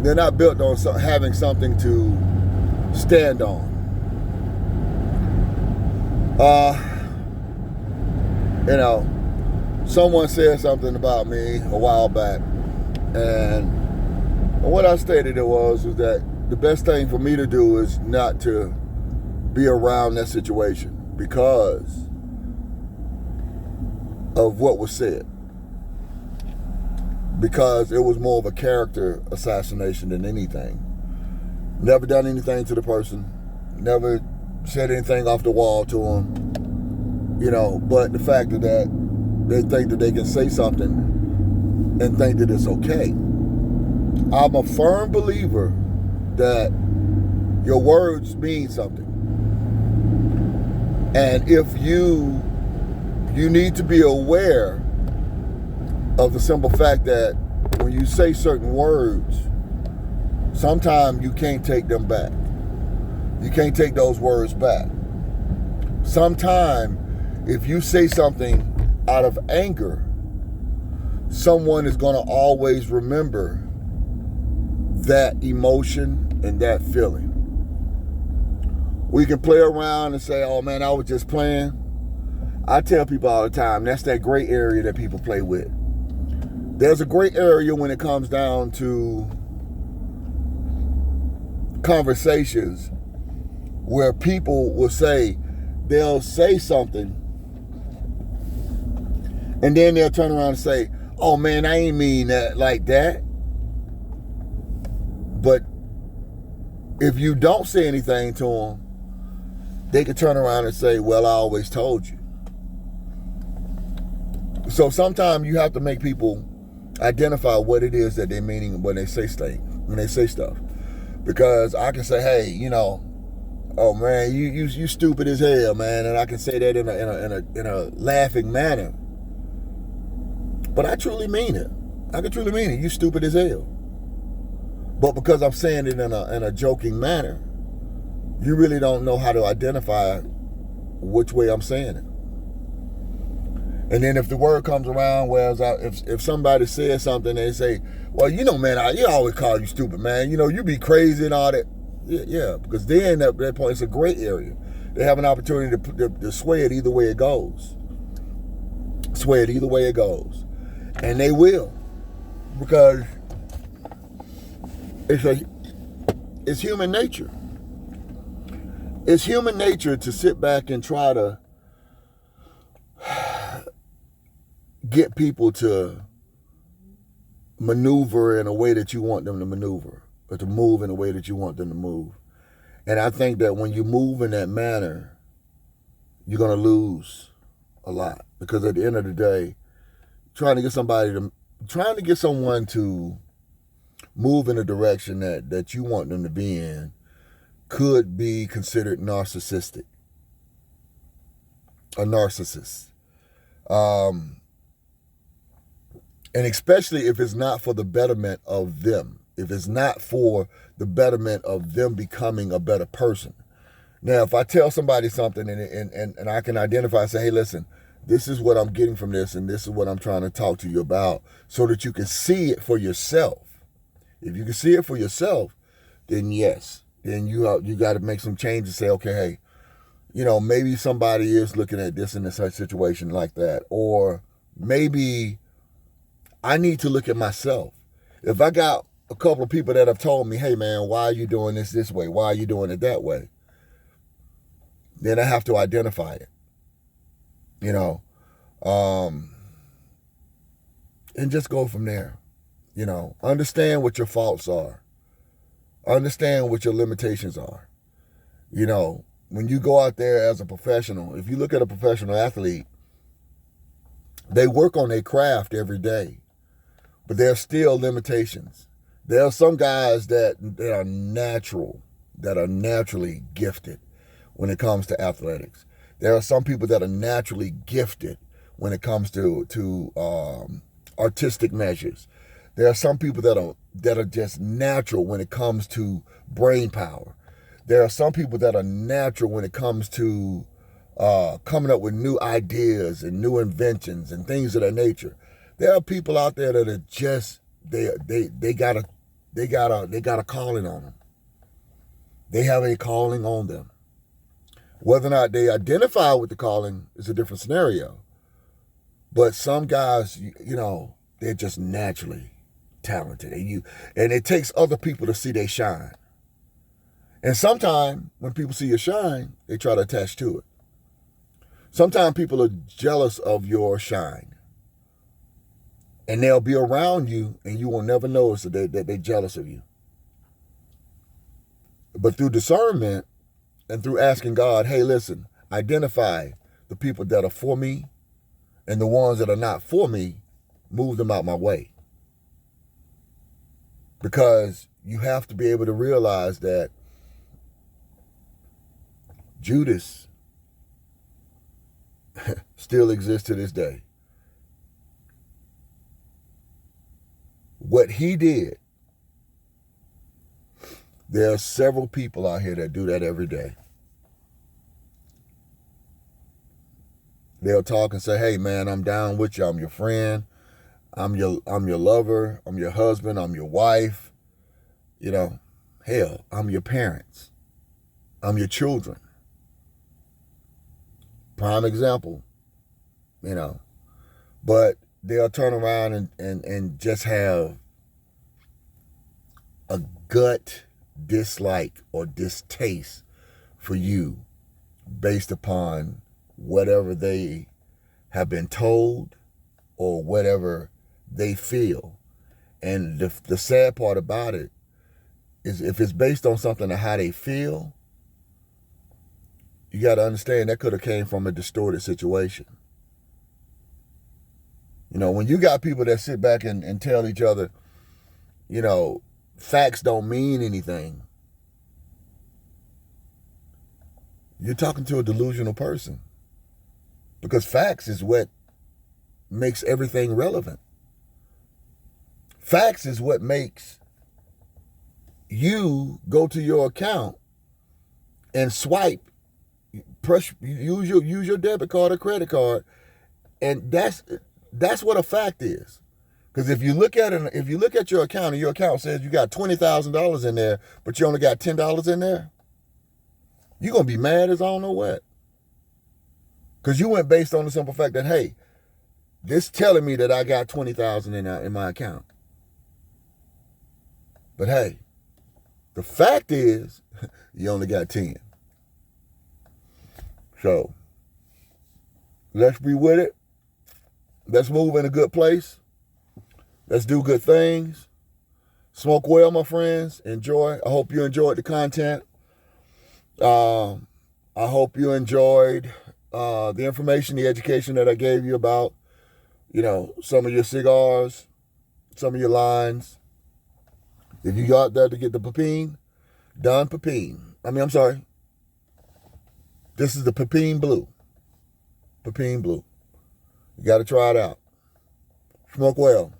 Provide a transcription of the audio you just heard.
they're not built on having something to stand on. You know, someone said something about me a while back, and what I stated was that the best thing for me to do is not to be around that situation because of what was said. Because it was more of a character assassination than anything. Never done anything to the person. Never said anything off the wall to them. You know, but the fact that they think that they can say something and think that it's okay. I'm a firm believer that your words mean something. And if you need to be aware of the simple fact that when you say certain words, sometimes you can't take them back. You can't take those words back. Sometimes if you say something out of anger, someone is going to always remember that emotion and that feeling. We can play around and say, oh man, I was just playing. I tell people all the time, that's that gray area that people play with. There's a gray area when it comes down to conversations where people will say, they'll say something and then they'll turn around and say, oh man, I ain't mean that like that. But if you don't say anything to them, they can turn around and say, well, I always told you. So sometimes you have to make people identify what it is that they're meaning when they say stuff. Because I can say, hey, you know, oh man, you stupid as hell, man, and I can say that in a laughing manner. But I truly mean it. I can truly mean it. You stupid as hell. But because I'm saying it in a joking manner, you really don't know how to identify which way I'm saying it. And then if the word comes around, whereas if somebody says something, they say, well, you know, man, you always call you stupid, man. You know, you be crazy and all that. Yeah, because then at that point, it's a gray area. They have an opportunity to sway it either way it goes. Sway it either way it goes. And they will. Because it's human nature. It's human nature to sit back and try to get people to maneuver in a way that you want them to maneuver, or to move in a way that you want them to move. And I think that when you move in that manner, you're going to lose a lot. Because at the end of the day, trying to get someone to move in a direction that you want them to be in could be considered narcissistic. A narcissist. And especially if it's not for the betterment of them. If it's not for the betterment of them becoming a better person. Now, if I tell somebody something and I can identify and say, hey, listen, this is what I'm getting from this and this is what I'm trying to talk to you about, so that you can see it for yourself. If you can see it for yourself, then yes. Then you got to make some changes and say, okay, hey, you know, maybe somebody is looking at this in a such situation like that. Or maybe I need to look at myself. If I got a couple of people that have told me, hey man, why are you doing this way? Why are you doing it that way? Then I have to identify it. You know, and just go from there. You know, understand what your faults are. Understand what your limitations are. You know, when you go out there as a professional, if you look at a professional athlete, they work on their craft every day, but there are still limitations. There are some guys that are naturally gifted when it comes to athletics. There are some people that are naturally gifted when it comes to artistic measures. There are some people that are just natural when it comes to brain power. There are some people that are natural when it comes to coming up with new ideas and new inventions and things of that nature. There are people out there that are just they got they got a calling on them. They have a calling on them. Whether or not they identify with the calling is a different scenario. But some guys, they're just naturally talented. And it takes other people to see they shine. And sometimes when people see you shine, they try to attach to it. Sometimes people are jealous of your shine. And they'll be around you and you will never notice that they're jealous of you. But through discernment and through asking God, hey, listen, identify the people that are for me and the ones that are not for me, move them out my way. Because you have to be able to realize that Judas still exists to this day. What he did, there are several people out here that do that every day. They'll talk and say, hey man, I'm down with you. I'm your friend. I'm your lover. I'm your husband. I'm your wife. Hell, I'm your parents. I'm your children. Prime example, But they'll turn around and just have a gut dislike or distaste for you based upon whatever they have been told or whatever they feel. And the sad part about it is if it's based on something of how they feel, you got to understand that could have came from a distorted situation. When you got people that sit back and tell each other, facts don't mean anything, you're talking to a delusional person. Because facts is what makes everything relevant. Facts is what makes you go to your account and swipe, use your debit card or credit card, and that's what a fact is. Because if you look at your account and your account says you got $20,000 in there, but you only got $10 in there, you're gonna be mad as I don't know what. Because you went based on the simple fact that, hey, this telling me that I got $20,000 in my account. But hey, the fact is you only got 10. So let's be with it. Let's move in a good place. Let's do good things. Smoke well, my friends. Enjoy. I hope you enjoyed the content. I hope you enjoyed the information, the education that I gave you about, some of your cigars, some of your lines. If you got there to get the Pepin, Don Pepin. I'm sorry. This is the Pepin Blue. Pepin Blue. You got to try it out. Smoke well.